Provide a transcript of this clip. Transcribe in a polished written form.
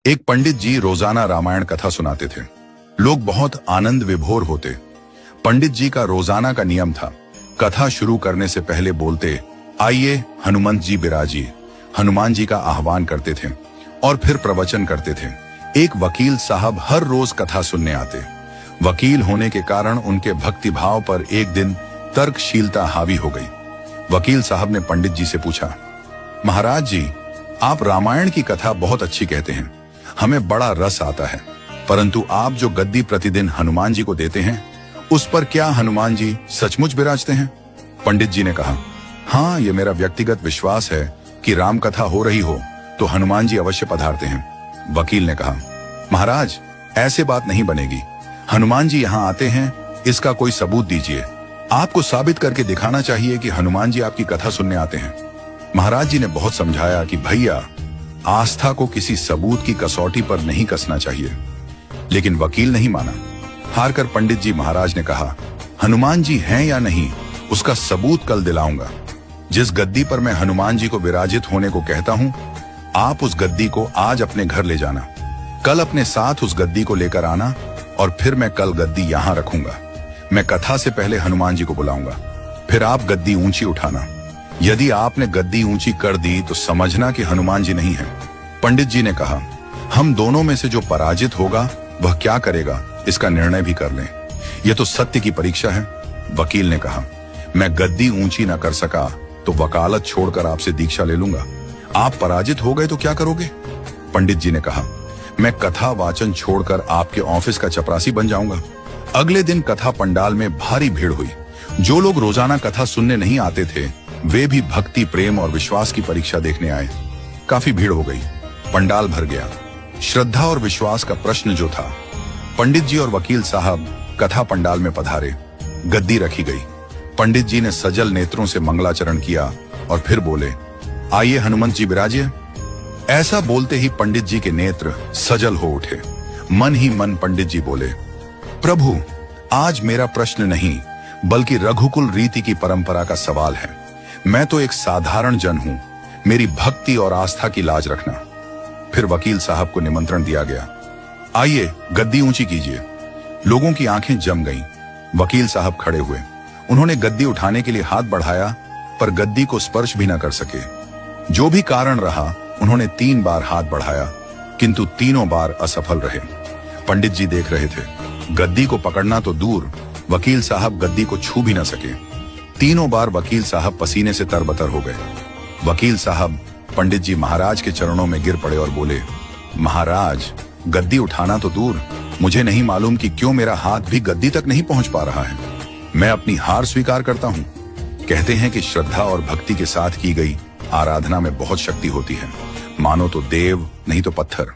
एक पंडित जी रोजाना रामायण कथा सुनाते थे। लोग बहुत आनंद विभोर होते। पंडित जी का रोजाना का नियम था, कथा शुरू करने से पहले बोलते, आइए हनुमंत जी बिराजिए। हनुमान जी का आह्वान करते थे और फिर प्रवचन करते थे। एक वकील साहब हर रोज कथा सुनने आते। वकील होने के कारण उनके भक्ति भाव पर एक दिन तर्कशीलता हावी हो गई। वकील साहब ने पंडित जी से पूछा, महाराज जी, आप रामायण की कथा बहुत अच्छी कहते हैं, हमें बड़ा रस आता है, परंतु आप जो गद्दी प्रतिदिन हनुमान जी को देते हैं, उस पर क्या हनुमान जी सचमुच विराजते हैं? पंडित जी ने कहा, हाँ, ये मेरा व्यक्तिगत विश्वास है कि राम कथा हो रही हो तो हनुमान जी अवश्य पधारते हैं। वकील ने कहा, महाराज, ऐसे बात नहीं बनेगी। हनुमान जी यहाँ आते हैं, इसका कोई सबूत दीजिए। आपको साबित करके दिखाना चाहिए कि हनुमान जी आपकी कथा सुनने आते हैं। महाराज जी ने बहुत समझाया कि भैया, आस्था को किसी सबूत की कसौटी पर नहीं कसना चाहिए, लेकिन वकील नहीं माना। हारकर पंडित जी महाराज ने कहा, हनुमान जी हैं या नहीं, उसका सबूत कल दिलाऊंगा। जिस गद्दी पर मैं हनुमान जी को विराजित होने को कहता हूं, आप उस गद्दी को आज अपने घर ले जाना, कल अपने साथ उस गद्दी को लेकर आना और फिर मैं कल गद्दी यहां रखूंगा। मैं कथा से पहले हनुमान जी को बुलाऊंगा, फिर आप गद्दी ऊंची उठाना। यदि आपने गद्दी ऊंची कर दी तो समझना कि हनुमान जी नहीं है। पंडित जी ने कहा, हम दोनों में से जो पराजित होगा वह क्या करेगा, इसका निर्णय भी कर लें। यह तो सत्य की परीक्षा है। वकील ने कहा, मैं गद्दी ऊंची न कर सका तो वकालत छोड़कर आपसे दीक्षा ले लूंगा। आप पराजित हो गए तो क्या करोगे? पंडित जी ने कहा, मैं कथा वाचन छोड़कर आपके ऑफिस का चपरासी बन जाऊंगा। अगले दिन कथा पंडाल में भारी भीड़ हुई। जो लोग रोजाना कथा सुनने नहीं आते थे, वे भी भक्ति, प्रेम और विश्वास की परीक्षा देखने आए। काफी भीड़ हो गई, पंडाल भर गया। श्रद्धा और विश्वास का प्रश्न जो था, पंडित जी और वकील साहब कथा पंडाल में पधारे। गद्दी रखी गई। पंडित जी ने सजल नेत्रों से मंगलाचरण किया और फिर बोले, आइए हनुमंत जी विराजिए। ऐसा बोलते ही पंडित जी के नेत्र सजल हो उठे। मन ही मन पंडित जी बोले, प्रभु, आज मेरा प्रश्न नहीं बल्कि रघुकुल रीति की परंपरा का सवाल है। मैं तो एक साधारण जन हूं, मेरी भक्ति और आस्था की लाज रखना। फिर वकील साहब को निमंत्रण दिया गया, आइए गद्दी ऊंची कीजिए। लोगों की आंखें जम गईं। वकील साहब खड़े हुए। उन्होंने गद्दी उठाने के लिए हाथ बढ़ाया, पर गद्दी को स्पर्श भी न कर सके। जो भी कारण रहा, उन्होंने 3 बार हाथ बढ़ाया, किंतु तीनों बार असफल रहे। पंडित जी देख रहे थे। गद्दी को पकड़ना तो दूर, वकील साहब गद्दी को छू भी न सके। तीनों बार वकील साहब पसीने से तरबतर हो गए। वकील साहब पंडित जी महाराज के चरणों में गिर पड़े और बोले, महाराज, गद्दी उठाना तो दूर, मुझे नहीं मालूम कि क्यों मेरा हाथ भी गद्दी तक नहीं पहुंच पा रहा है। मैं अपनी हार स्वीकार करता हूं। कहते हैं कि श्रद्धा और भक्ति के साथ की गई आराधना में बहुत शक्ति होती है। मानो तो देव, नहीं तो पत्थर।